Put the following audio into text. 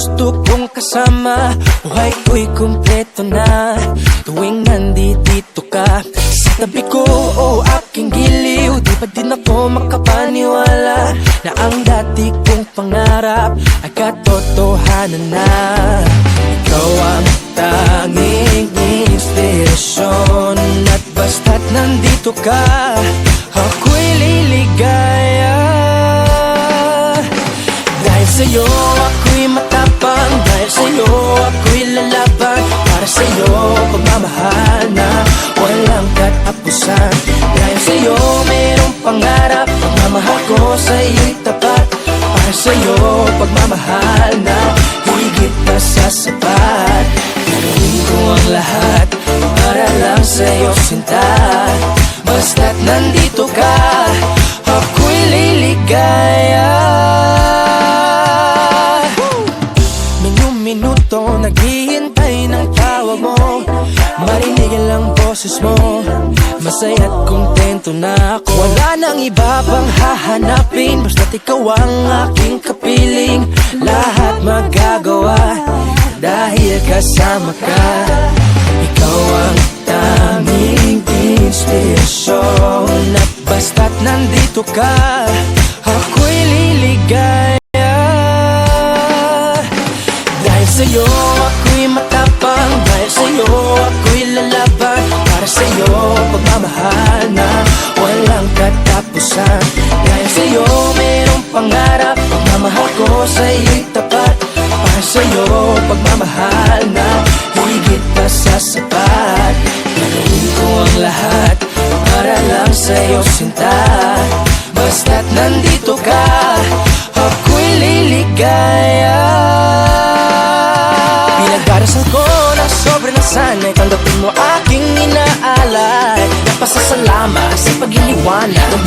gusto kong kasama. Buhay ko'y kumpleto na tuwing nandito ka sa tabi ko o aking giliw. Di pa din ako makapaniwala na ang dati kong pangarap ay katotohanan na. Ikaw ang tanging inspirasyon at basta't nandito ka, ako'y liligaya. Dahil sa'yo ako'y matapang, dahil sa'yo ako'y lalaban. Para sa'yo pagmamahal na walang katapusan. Dahil sa'yo mayroong pangarap, pagmamahal ko sa'yo'y tapat. Para sa'yo pagmamahal na higit pa sa sapat. Gagawin ko ang lahat para lang sa'yo sinta. Basta't nandito ka, ako'y liligaya. Minuto naghihintay ng tawag mo, marinig ang boses mo. Masaya't kontento na ako. Wala nang iba pang hahanapin, basta't ikaw ang aking kapiling. Lahat magagawa dahil kasama ka. Ikaw ang tanging inspirasyon at basta't nandito ka, ako'y liligaya. Dahil sa'yo ako'y matapang, dahil sa'yo ako'y lalaban. Para sa'yo pagmamahal na walang katapusan. Dahil sa'yo mayroong pangarap, pagmamahal ko sa'yo'y tapat. Para sa'yo pagmamahal na higit pa sa sapat. Gagawin ko ang lahat para lang sa'yo sinta. Basta't nandito ka, ako'y liligaya. Pinagdarasal ko ng sobrang nasanay, tanggapin mo aking inaalay. Napasasalamat sa pagliliwanag.